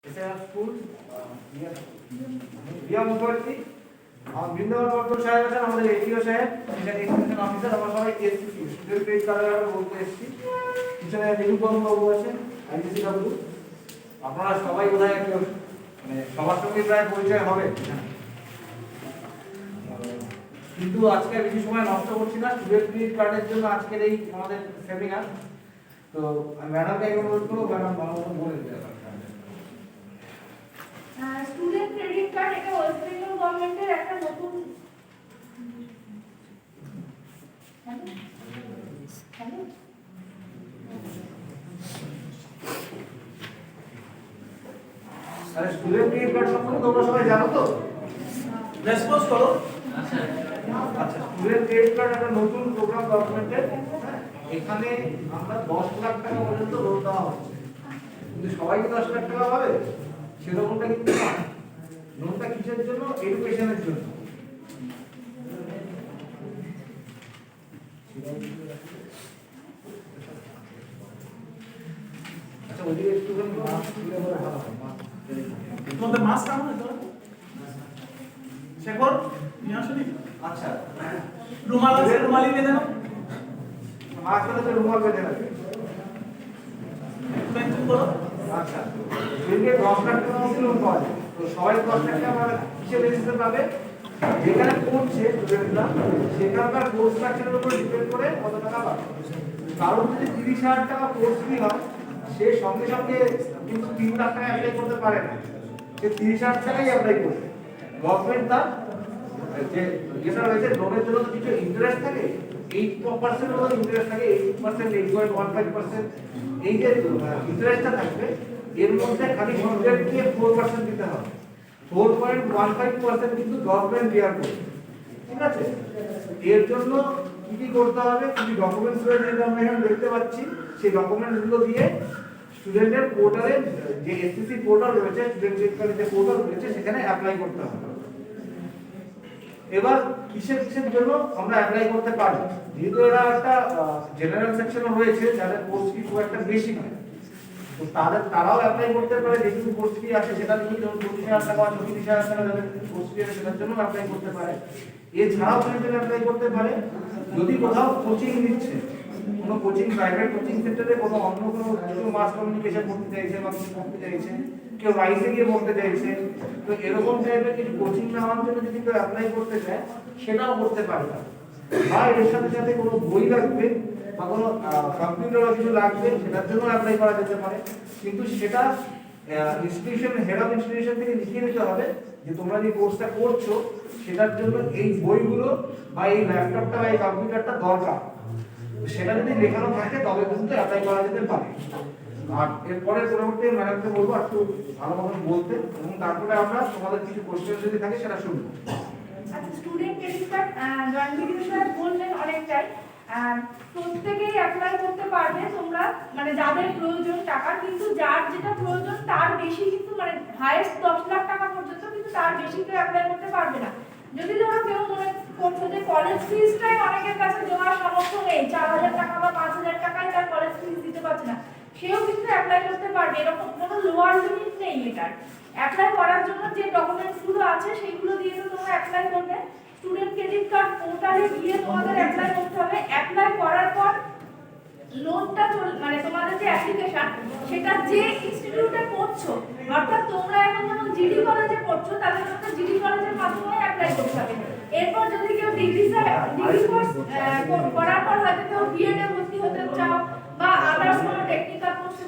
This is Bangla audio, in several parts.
স্কুল বিয়া মুখার্জি বৃন্দাবন বর্মন সাহেব আছেন, আমাদের এটিও সাহেব, এখানে এক্সটেনশন অফিসার। আমরা সবাই এসসি স্টুডেন্ট ক্রেডিট কার্ডের বলতে এসেছি। পিছনে নিরুপম বাবু আছেন, আইডিসি বাবু। আপনারা সবাই বোধহয় একটু মানে সবার সঙ্গে প্রায় পরিচয় হবে, কিন্তু আজকে বেশি সময় নষ্ট করছি না। স্টুডেন্ট ক্রেডিট কার্ডের জন্য আজকের এই আমাদের সেমিনার। তো ম্যাডামকে অনুরোধ করবো, ম্যাডাম ভালো মতো বলে দিতে পারেন। স্টুডেন্ট ক্রেডিট কার্ড এটা ওয়েস্ট বেঙ্গল গভর্নমেন্টের একটা নতুন স্টুডেন্ট ক্রেডিট কার্ড সম্পর্কে তোমরা সবাই জানো তো? রেসপন্স করো। আচ্ছা, স্টুডেন্ট ক্রেডিট কার্ড একটা নতুন প্রোগ্রাম গভর্নমেন্টের। এখানে আমরা 10 লাখ টাকা পর্যন্ত লোন দেওয়া হচ্ছে, কিন্তু সবাই কি 10 লাখ টাকা পাবে সেরকমটা কিন্তু না। লোনটা কিসের জন্য? এডুকেশনের জন্য। আচ্ছা, ওইদিকে একটুখানি মাস্ক খুলে বলে ভালো হয়। তোমাদের মাস্ক কেমন হতো? শেখর নিয়ে আসনি? আচ্ছা, রুমাল আছে, রুমালি বেঁধে নাও। মাস্ক হলে তো রুমাল বেঁধে রাখবে। পেন্সিল করো। আচ্ছা, যদি 10 লাখ টাকা মতো লোন পাওয়া যায়, তো সবাই 10 লাখ টাকা কিসের বেসিসে পাবে? যেখানে পড়ছে স্টুডেন্টরা সেখানকার কোর্স স্ট্রাকচারের উপর ডিপেন্ড করে কত টাকা পাবে। কারণ যদি 30,000 টাকা কোর্স ফি হয়, সে সঙ্গে সঙ্গে কিন্তু 3 লাখ টাকা অ্যাপ্লাই করতে পারে না। সে 30,000 টাকাই অ্যাপ্লাই করবে। গভর্নমেন্ট তার যে যেটা রয়েছে লোনের জন্য তো কিছু ইন্টারেস্ট থাকে, 8% মতো ইন্টারেস্ট থাকে, 8%, 8.15%। এই যে ইন্টারেস্টটা থাকবে, এর মধ্যে খালি স্টুডেন্টকে 4% দিতে হবে। 4.15% কিন্তু গভর্নমেন্ট বিয়ার করবে। ঠিক আছে? এর জন্য কি কি করতে হবে, কি ডকুমেন্টস রয়েছে যেটা আমরা এখানে দেখতে পাচ্ছি, সেই ডকুমেন্টসগুলো দিয়ে স্টুডেন্টের পোর্টালে যে এসসিসি পোর্টাল রয়েছে, স্টুডেন্ট ক্রেডিট কার্ডের যে পোর্টাল রয়েছে সেখানে অ্যাপ্লাই করতে হবে। এবার কিসের জন্য আমরা অ্যাপ্লাই করতে পারি? যেহেতু এরা একটা জেনারেল সেকশনও রয়েছে যাদের কোর্স ফি খুব একটা বেশি নয়, তো তারাও অ্যাপ্লাই করতে পারে। যেটুকু কোর্স ফি আছে সেটা নিয়ে, ধরুন 25,000 টাকা বা 34,000 টাকা যাদের কোর্স ফি আছে সেটার জন্য অ্যাপ্লাই করতে পারে। এছাড়াও স্টুডেন্ট অ্যাপ্লাই করতে পারে যদি কোথাও কোচিং নিচ্ছে, কোনো কোচিং, প্রাইভেট কোচিং সেন্টারে কোনো অন্য কোনো কিছু মাস কমিউনিকেশন করতে চাইছে বা কিছু করতে চাইছে, কেউ রাইসে গিয়ে পড়তে চাইছে, তো এরকম টাইপের কিছু কোচিং নেওয়ার জন্য যদি কেউ অ্যাপ্লাই করতে চায় সেটাও করতে পারে। বা এর সাথে সাথে কোনো বই লাগবে বা কোনো কম্পিউটার বা কিছু লাগবে, সেটার জন্য অ্যাপ্লাই করা যেতে পারে। কিন্তু সেটা ইনস্টিটিউশন, হেড অফ ইনস্টিটিউশন থেকে লিখিয়ে নিতে হবে যে তোমরা যে কোর্সটা করছো সেটার জন্য এই বইগুলো বা এই ল্যাপটপটা বা এই কম্পিউটারটা দরকার। সেটা যদি লেখানো থাকে তবে কিন্তু অ্যাপ্লাই করা যেতে পারে। আর এরপরে পরবর্তী ম্যাডামকে বলবো একটু ভালো মতন বলতে, এবং তারপরে আমরা তোমাদের কিছু কোশ্চেন যদি থাকে সেটা শুনবো। আচ্ছা, student credit card joint video sir বললেন অনেকটাই। প্রত্যেকেই অ্যাপ্লাই করতে পারবে তোমরা, মানে যাদের প্রয়োজন টাকা, কিন্তু যার যেটা প্রয়োজন তার বেশি কিন্তু, মানে হাইয়েস্ট 10 লাখ টাকা পর্যন্ত, কিন্তু তার বেশি কেউ অ্যাপ্লাই করতে পারবে না। যদি ধরো কেউ মনে করছো যে কলেজ ফিজটাই অনেকের কাছে দেওয়ার সামর্থ্য নেই, 4,000 টাকা বা 5,000 টাকায় তার কলেজ ফিজ দিতে পারছে না, সেও কিন্তু অ্যাপ্লাই করতে পারবে। এরকম কোনো লোয়ার লিমিট নেই এটার। অ্যাপ্লাই করার জন্য যে ডকুমেন্টসগুলো আছে সেইগুলো দিয়ে তো তোমরা অ্যাপ্লাই করবে। স্টুডেন্ট ক্রেডিট কার্ড পোর্টালে গিয়ে তোমাদের অ্যাপ্লাই করতে হবে। অ্যাপ্লাই করার পর লোনটা মানে তোমাদের যে অ্যাপ্লিকেশন সেটা যে ইনস্টিটিউটে পড়ছো, অর্থাৎ তোমরা এখন যেমন জিডি কলেজে পড়ছো, তাহলে তোমরা জিডি কলেজের মাধ্যমে অ্যাপ্লাই করতে হবে। এরপর যদি কেউ ডিগ্রি কোর্স করার পর হয়তো কেউ বিএড এ ভর্তি হতে চাও বা আদার্স কোনো টেকনিক্যাল কোর্সে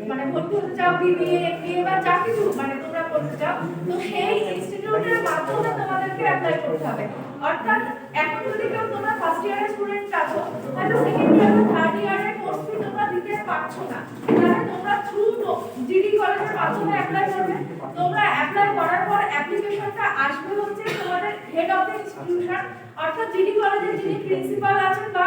মানে ভর্তি হতে চাও, বিবিএ, এমবিএ বা যা কিছু মানে তোমরা করতে চাও, তো সেই ইনস্টিটিউটের মাধ্যমে তোমাদেরকে অ্যাপ্লাই করতে হবে। অর্থাৎ এখন যদি কেউ তোমরা ফার্স্ট ইয়ারের স্টুডেন্ট আছো, হয়তো সেকেন্ড ইয়ার বা থার্ড ইয়ারের কোর্স ফি তোমরা দিতে পারছো না, তাহলে তোমরা থ্রু জিডি কলেজের মাধ্যমে অ্যাপ্লাই করবে। তোমরা অ্যাপ্লাই করার পর অ্যাপ্লিকেশনটা আসবে হচ্ছে তোমাদের হেড অফ দ্য ইনস্টিটিউশন, অর্থাৎ জিডি কলেজের যিনি প্রিন্সিপাল আছেন বা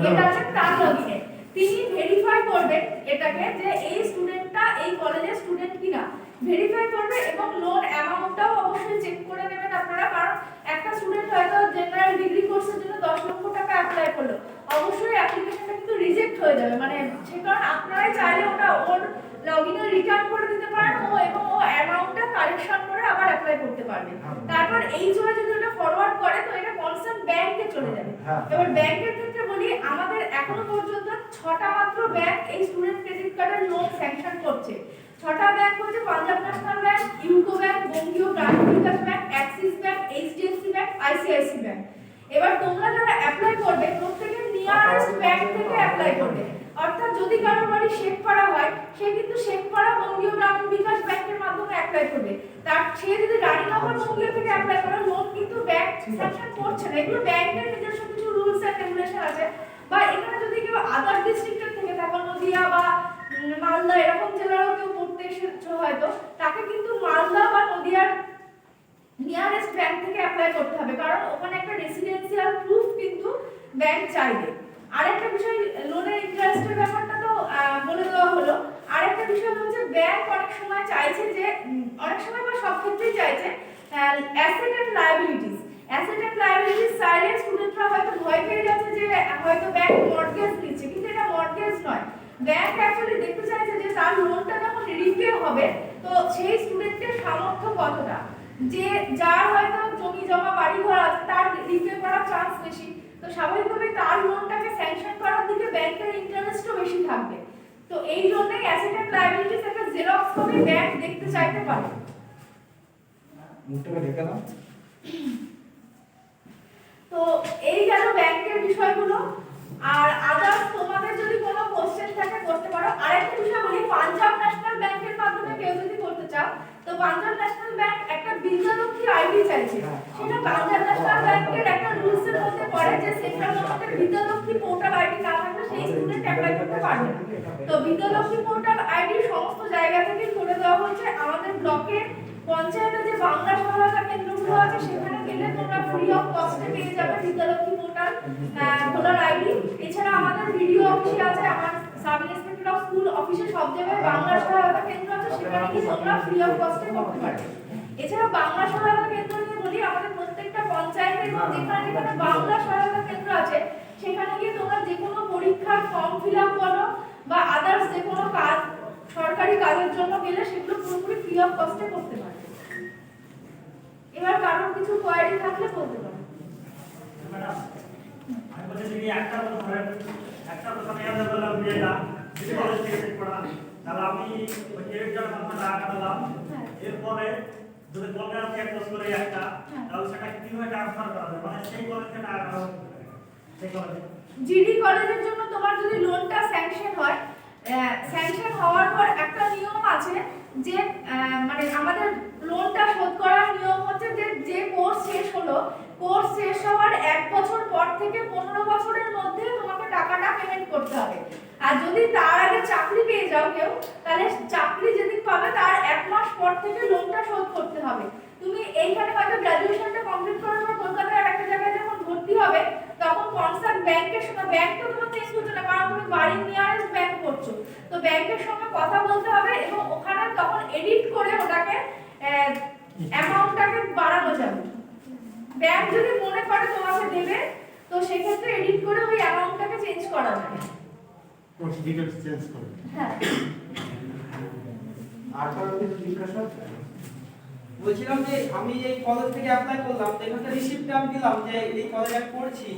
হেড আছেন তার লগিনে। তিনি ভেরিফাই করবেন এটাকে যে এই স্টুডেন্টটা এই কলেজের স্টুডেন্ট কিনা, ভেরিফাই করবে এবং লোন অ্যামাউন্টটাও অবশ্যই চেক করে নেবেন আপনারা। কারণ একটা স্টুডেন্ট হয়তো জেনারেল ডিগ্রি কোর্সের জন্য 10 লক্ষ টাকা অ্যাপ্লাই করলো, অবশ্যই অ্যাপ্লিকেশনটা কিন্তু রিজেক্ট হয়ে যাবে, মানে সে কারণ আপনারাই চাইলে ওটা ওর লগইনে রিটার্ন করে দিতে কারেকশন করে আবার অ্যাপ্লাই করতে পারবে। তারপর এইচওআই যদি ওটা ফরওয়ার্ড করে তো এটা কনসার্ন ব্যাংকে চলে যাবে। এবার ব্যাংকের ক্ষেত্রে বলি, আমাদের এখনো পর্যন্ত 6টা মাত্র ব্যাংক এই স্টুডেন্ট ক্রেডিট কার্ডের লোন স্যাংশন করছে। 6টা ব্যাংক হচ্ছে Punjab national bank, UCO bank, Bangiya Gramin Vikash bank, Axis bank, HDFC bank, ICICI bank. এবার তোমরা যারা অ্যাপ্লাই করবে প্রত্যেকে নিয়ারেস্ট ব্যাংক থেকে অ্যাপ্লাই করবে। অর্থাৎ যদি কারো বাড়ি শেখপাড়া হয়, সে কিন্তু শেখপাড়া বঙ্গীয় গ্রামীণ বিকাশ ব্যাংকের মাধ্যমে অ্যাপ্লাই করবে। তার সে যদি রানীনগর বঙ্গীয় থেকে অ্যাপ্লাই করে, লোন কিন্তু ব্যাংক স্যাংশন করছে না। এগুলো ব্যাংকের নিজস্ব কিছু রুলস এন্ড রেগুলেশন আছে। বা এখানে যদি কেউ আদার ডিস্ট্রিক্টের থেকে থাকে, নদিয়া বা মালদা এরকম জেলারও কেউ পড়তে এসেছে হয়তো, তাকে কিন্তু মালদা বা নদিয়ার নিয়ারেস্ট ব্যাংক থেকে অ্যাপ্লাই করতে হবে, কারণ ওখানে একটা রেসিডেন্সিয়াল প্রুফ কিন্তু ব্যাংক চাইবে। আরেকটা বিষয়, লোনের ইন্টারেস্টের ব্যাপারটা তো বলে দেওয়া হলো। আরেকটা বিষয় হচ্ছে ব্যাংক অনেক সময় চাইছে যে, অনেক সময় বা সব ক্ষেত্রেই চাইছে asset and liabilities. Asset and liabilities চাইলে স্টুডেন্টরা হয়তো ভয় পেয়ে যাচ্ছে যে হয়তো ব্যাংক মর্টগেজ দিচ্ছে, কিন্তু এটা মর্টগেজ নয়। ব্যাংক অ্যাকচুয়ালি দেখতে চাইছে যে তার লোনটা যখন রিপে হবে তো সেই স্টুডেন্টের সামর্থ্য কতটা, যে যার হয়তো জমি জমা বাড়ি ঘর আছে তার রিপে করার চান্স বেশি, তো স্বাভাবিকভাবে তার লোনটাকে স্যাংশন করার দিকে ব্যাংকের ইন্টারেস্টও বেশি থাকবে। তো এই জন্যই অ্যাসেট এন্ড লায়াবিলিটিস একটা জেরক্স কপি ব্যাংক দেখতে চাইতে পারে। মুখটাকে ঢেকে দাও। তো এই গেল ব্যাংকের বিষয়গুলো। আর আদার্স তোমাদের যদি কোনো কোশ্চেন থাকে করতে পারো। আরেকটা বিষয় বলি, পাঞ্জাব ন্যাশনাল ব্যাংকের মাধ্যমে কেউ যদি করতে চাও, তো পাঞ্জাব ন্যাশনাল ব্যাংক একটা বিদ্যালক্ষী আইডি চাইছে। সেটা পাঞ্জাব ন্যাশনাল ব্যাংকের একটা রুলস এর মধ্যে পড়ে যে সেখানে মধ্যে বিদ্যালক্ষী পোর্টাল আইডি না থাকলে সেই স্টুডেন্ট অ্যাপ্লাই করতে পারবে না। তো বিদ্যালক্ষী পোর্টাল আইডি সমস্ত জায়গা থেকে করে দেওয়া হচ্ছে। আমাদের ব্লকে পঞ্চায়েতে যে বাংলা সহায়তা কেন্দ্রগুলো আছে সেখানে গেলে তোমরা ফ্রি অফ কস্টে পেয়ে যাবে বিদ্যালক্ষী পোর্টাল খোলার আইডি। এছাড়া আমাদের ভিডিও অফিসে আছে, আমার সাব ইন্সপেক্টর অফ স্কুল অফিসে সব জায়গায় বাংলা সহায়তা কেন্দ্র আছে, সেখানে গিয়ে তোমরা ফ্রি অফ কস্টে করতে পারবে। এছাড়া বাংলা সহায়তা কেন্দ্র নিয়ে বলি, আমাদের প্রত্যেকটা পঞ্চায়েতে এবং যেখানে যেখানে বাংলা সহায়তা কেন্দ্র আছে সেখানে গিয়ে তোমরা যে কোনো পরীক্ষার ফর্ম ফিল আপ করো বা আদার্স যে কোনো কাজ সরকারি কাজের জন্য গেলে সেগুলো পুরোপুরি ফ্রি অফ কস্টে করতে পারবে। এবার কারোর কিছু কোয়ারি থাকলে বলতে পারো। ম্যাডাম, আমি বলছি যে একটা কথা নিয়ে বললাম বিয়েটা যদি কলেজ থেকে চেক করা, তাহলে আমি ওই ক্রেডিট মাধ্যমে টাকা কাটালাম। এরপরে যদি কলেজ থেকে ক্লোজ করে একটা, তাহলে সেটা কিভাবে ট্রান্সফার করা হবে, মানে সেই কলেজ থেকে টাকা কাটা হবে সেই কলেজে। জিডি কলেজের জন্য তোমার যদি লোনটা স্যাংশন হয়, স্যাংশন হওয়ার পর একটা নিয়ম আছে যে মানে আমাদের লোনটা শোধ করার নিয়ম হচ্ছে যে যে কোর্স শেষ হলো, কোর্স শেষ হওয়ার 1 বছর পর থেকে 15 বছরের মধ্যে তোমাকে টাকাটা পেমেন্ট করতে হবে। আর যদি তার আগে চাকরি পেয়ে যাও কেউ, তাহলে চাকরি যেদিন পাবে তার 1 মাস পর থেকে লোনটা শোধ করতে হবে। তুমি এইখানে হয়তো গ্র্যাজুয়েশনটা কমপ্লিট করার পর কলকাতার একটা জায়গায় যখন ভর্তি হবে তখন কনসার্ন ব্যাংকের সঙ্গে, ব্যাংক তো তোমার চেঞ্জ হচ্ছে না কারণ তুমি বাড়ির নিয়ারেস্ট ব্যাংক করছো, তো ব্যাংকের সঙ্গে কথা বলতে হবে এবং ওখানে তখন এডিট করে ওটাকে অ্যামাউন্টটাকে বাড়ানো যাবে। ব্যাংক যদি মনে করে তোমাকে দেবে তো সেক্ষেত্রে এডিট করে ওই অ্যামাউন্টটাকে চেঞ্জ করা যাবে। কোর্স ডিটেইলস চেঞ্জ করে। হ্যাঁ, আর কারো কিছু জিজ্ঞাসা? বলছিলাম যে আমি এই কলেজ থেকে অ্যাপ্লাই করলাম, তো এখানে রিসিপ্টটা আমি দিলাম যে এই কলেজে আমি পড়ছি।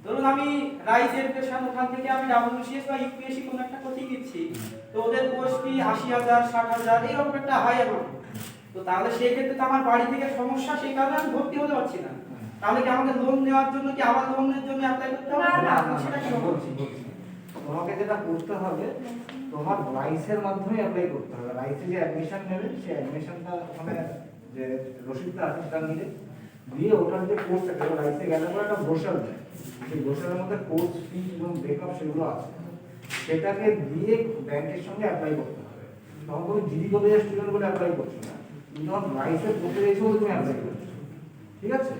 ধরুন আমি রাইস এডুকেশন, ওখান থেকে আমি ডাব্লিউসিএস বা ইউপিএসসি কোনো একটা কোচিং দিচ্ছি, তো ওদের কোর্স ফি 80,000 60,000 এরকম একটা হাই অ্যামাউন্ট। তো তাহলে সেই ক্ষেত্রে তো আমার বাড়ি থেকে সমস্যা, সেই কারণে আমি ভর্তি হতে পারছি না। তাহলে কি আমাকে লোন নেওয়ার জন্য কি আবার লোনের জন্য অ্যাপ্লাই করতে হবে? না, সেটা কি বলছি। তোমাকে যেটা করতে হবে, তোমার রাইসের মাধ্যমে অ্যাপ্লাই করতে হবে। রাইসে যে অ্যাডমিশন নেবে সেই অ্যাডমিশনটা ওখানে যে রসিদটা আছে সেটা নিয়ে দিয়ে ওটার যে কোর্স আছে, রাইসে গেলে পরে একটা ব্রোশার দেয়, সেই ব্রোশারের মধ্যে কোর্স ফি এবং ব্রেকআপ সেগুলো আছে, সেটাকে দিয়ে ব্যাংকের সঙ্গে অ্যাপ্লাই করতে হবে। তখন তুমি জিডি কলেজের স্টুডেন্ট বলে অ্যাপ্লাই করছো না, তুমি তখন রাইসে পড়তে গেছো বলে তুমি অ্যাপ্লাই করছো, ঠিক আছে?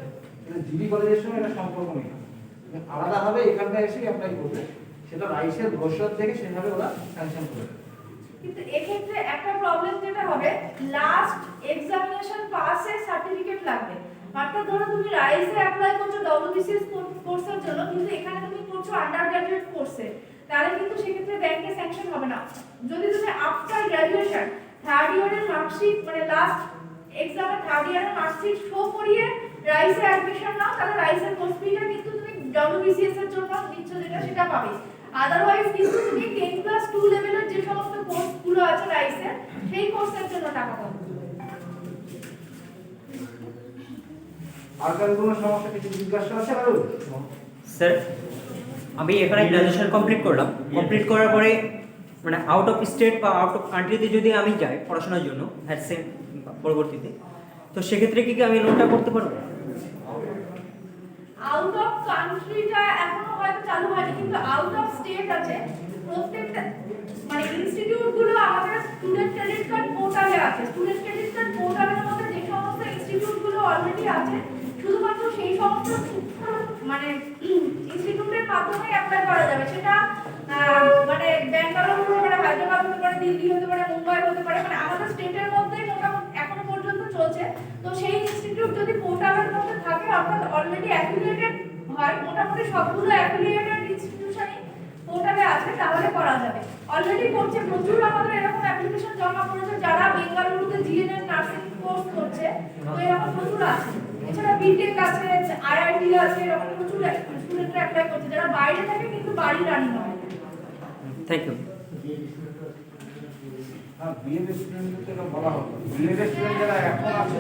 কিন্তু জিডি কলেজের সঙ্গে এটা সম্পর্ক নেই, তুমি আলাদাভাবে এখানটা এসে অ্যাপ্লাই করবে, সেটা রাইসের ব্রোশার থেকে সেভাবে ওরা স্যাংশন করে দেবে। কিন্তু এক্ষেত্রে একটা প্রবলেম যেটা হবে, লাস্ট এক্সামিনেশন পাসের সার্টিফিকেট লাগবে। অর্থাৎ ধরো তুমি রাইসে অ্যাপ্লাই করছো ডব্লিউবিসিএস কোর্সের জন্য, কিন্তু এখানে তুমি করছো আন্ডার গ্রাজুয়েট কোর্সে, তাহলে কিন্তু সেক্ষেত্রে ব্যাংকে স্যাংশন হবে না। যদি তুমি আফটার গ্রাজুয়েশন থার্ড ইয়ারের মার্কশিট মানে লাস্ট এক্সামে থার্ড ইয়ারে মার্কশিট শো করিয়ে রাইসে অ্যাডমিশন নাও, তাহলে রাইসের কোর্স ফিটা কিন্তু তুমি ডব্লিউবিসিএস এর জন্য নিচ্ছ যেটা সেটা পাবে। আদারওয়াইজ কিন্তু তুমি 10+2 লেভেলের যে সমস্ত কোর্সগুলো আছে রাইসের সেই কোর্সের জন্য টাকা পাবে। আর কারো কোনো সমস্যা কিছু জিজ্ঞাসা আছে কারো? স্যার আমি এখানে গ্রাজুয়েশন কমপ্লিট করলাম, কমপ্লিট করার পরে মানে আউট অফ স্টেট বা আউট অফ কান্ট্রিতে যদি আমি যাই পড়াশোনার জন্য পরবর্তীতে, তো সেক্ষেত্রে কি আমি লোনটা করতে পারবো? আউট অফ কান্ট্রিটা এখনো হয়তো চালু হয়নি, কিন্তু আউট অফ স্টেট আছে। প্রত্যেকটা মানে ইনস্টিটিউট গুলো আমাদের স্টুডেন্ট ক্রেডিট কার্ড পোর্টালে আছে। স্টুডেন্ট ক্রেডিট কার্ড পোর্টালের মধ্যে যে সমস্ত ইনস্টিটিউট গুলো অলরেডি আছে, শুধুমাত্র সেই সমস্ত মানে ইনস্টিটিউটের মাধ্যমে অ্যাপ্লাই করা যাবে। সেটা মানে ব্যাঙ্গালোর হতে পারে, হায়দ্রাবাদ হতে পারে, দিল্লি হতে পারে, মুম্বাই হতে পারে, মানে আমাদের স্টেটের মধ্যেই মোটামুটি এখনো পর্যন্ত চলছে। তো সেই ইনস্টিটিউট যদি পোর্টালের মধ্যে থাকে অর্থাৎ অলরেডি অ্যাফিলিয়েটেড হয়, মোটামুটি সবগুলো অ্যাফিলিয়েটেড ইনস্টিটিউশনই পোর্টালে আছে, তাহলে করা যাবে। অলরেডি করছে, প্রচুর আমাদের এরকম অ্যাপ্লিকেশন জমা পড়েছে যারা বেঙ্গালুরুতে জিএনএম নার্সিং কোর্স করছে, তো এরকম প্রচুর আছে। এছাড়া বিটেক আছে, আইআইটি আছে, এরকম প্রচুর স্টুডেন্টরা অ্যাপ্লাই করছে যারা বাইরে থাকে কিন্তু বাড়ি রানি নয়। Thank you. হ্যাঁ, বিএড স্টুডেন্টদের জন্য বলা হবে। বিএড স্টুডেন্ট যারা এখন আছে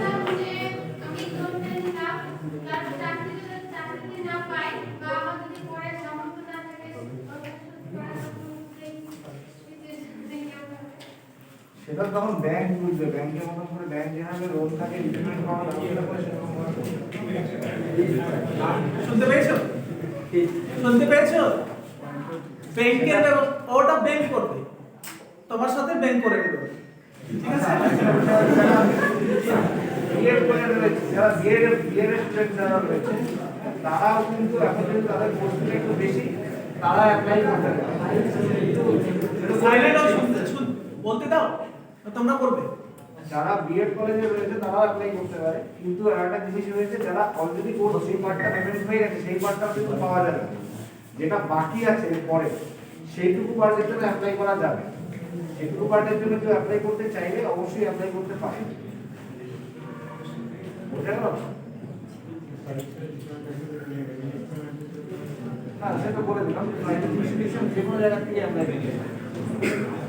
সেটা তখন ব্যাংক বুঝবে, ব্যাংকের মতন করে ব্যাংক যেভাবে লোন থাকে ইমপ্লিমেন্ট করা ব্যবস্থা করে সেরকম ভাবে শুনতে পেয়েছো? শুনতে পেয়েছো? ব্যাংকের ওটা ব্যাংক করবে, তোমার সাথে ব্যাংক করে দেবে, ঠিক আছে? বিএড করে রয়েছে, যারা বিএড স্টুডেন্ট যারা রয়েছে তারাও কিন্তু এখন যদি তাদের কোর্সটা একটু বেশি, তারা অ্যাপ্লাই করতে পারে। সাইলেন্ট বলতে দাও, তোমরা করবে। যারা বিএড কলেজে রয়েছে তারাও অ্যাপ্লাই করতে পারে, কিন্তু একটা জিনিস রয়েছে যারা অলরেডি কোর্স সেই পার্টটা পেমেন্ট হয়ে গেছে সেই পার্টটা কিন্তু পাওয়া যাবে না। যেটা বাকি আছে পরে সেইটুকু পার্টের জন্য অ্যাপ্লাই করা যাবে। সেইটুকু পার্টের জন্য কেউ অ্যাপ্লাই করতে চাইলে অবশ্যই অ্যাপ্লাই করতে পারে। বুঝা গেল? হ্যাঁ, সেটা বলে দিলাম যে প্রাইভেট ইনস্টিটিউশন যে কোনো জায়গা থেকে অ্যাপ্লাই করতে পারে,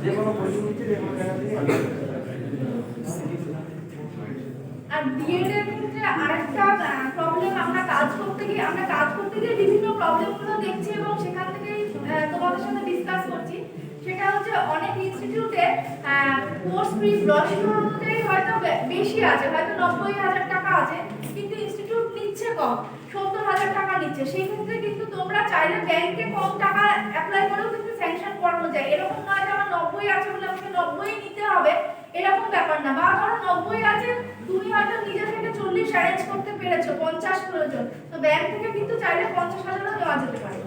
যে কোনো কোচিং নিচ্ছে যে কোনো জায়গা থেকে অ্যাপ্লাই করতে পারে। আর বিএড এর ক্ষেত্রে আরেকটা প্রবলেম, আমরা কাজ করতে গিয়ে বিভিন্ন প্রবলেমগুলো দেখছি এবং সেখান থেকেই তোমাদের সাথে ডিসকাস করছি। সেটা হচ্ছে অনেক ইনস্টিটিউটে কোর্স ফি ব্রোশিওর অনুযায়ী হয়তো বেশি আছে, হয়তো 90,000 টাকা আছে, কিন্তু ইনস্টিটিউট নিচ্ছে কম, 70,000 টাকা নিচ্ছে। সেই ক্ষেত্রে কিন্তু তোমরা চাইলে ব্যাংকে কম টাকা অ্যাপ্লাই করেও কিন্তু স্যাংশন করানো যায়। এরকম নয় যে আমার 90 আছে বলে আমাকে 90 নিতে হবে, এরকম ব্যাপার না। বা ধরো 90 আছে, তুমি হয়তো নিজে থেকে 40 অ্যারেঞ্জ করতে পেরেছো, 50 প্রয়োজন, তো ব্যাংক থেকে কিন্তু চাইলে 50,000ও দেওয়া যেতে পারে।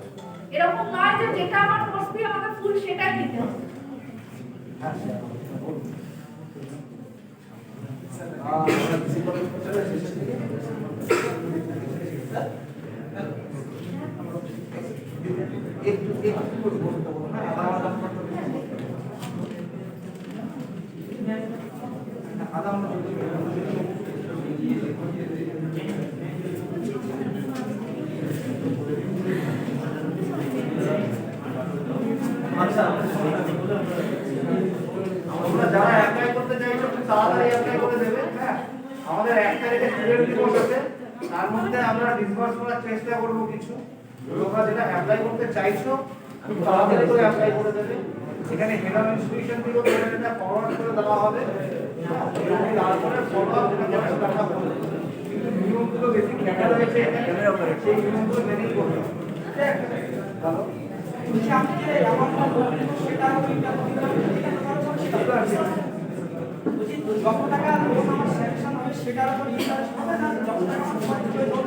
এরকম নয় যে যেটা আমার কোর্স ফি আমাকে ফুল সেটাই দিতে হবে। তোমরা যারা অ্যাপ্লাই করতে চাইছো একটু তাড়াতাড়ি অ্যাপ্লাই করে দেবে। হ্যাঁ, আমাদের 1 তারিখে স্টুডেন্ট দিবস আছে, তার মধ্যে আমরা ডিসবার্স করার চেষ্টা করব কিছু। তোমরা যেটা অ্যাপ্লাই করতে চাইছো খুব তাড়াতাড়ি করে অ্যাপ্লাই করে দেবে। এখানে হেড অফ ইনস্টিটিউশন থেকে এটা ফরওয়ার্ড করে দেওয়া হবে, এবং তারপরে ফলোআপ যেটা করে সেটা বলবো। কিন্তু নিয়মগুলো বেশি খেলা রয়েছে এখানে, সেই নিয়মগুলো মেনেই করতে হবে। ঠিক আছে, ভালো। বলছি আমি যে আমারটা বলবো সেটা ওইটা বলছি যত টাকা লোন আমার স্যাংশন হবে সেটার উপর ইন্টারেস্ট হবে না, যত টাকা আমার লোন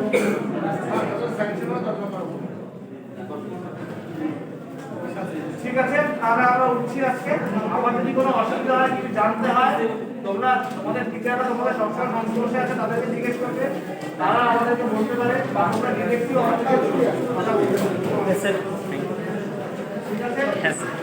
ঠিক আছে, তাহলে আমরা উঠছি আজকে। আবার যদি কোনো অসুবিধা হয়, কিছু জানতে হয়, তোমরা তোমাদের টিচাররা তোমাদের সবসময় সংস্পর্শে আছে, তাদেরকে জিজ্ঞেস করবে, তারা আমাদেরকে বলতে পারে, বা তোমরা ডিরেক্টলি কথা বলতে পারো। স্যার ঠিক আছে। হ্যাঁ স্যার।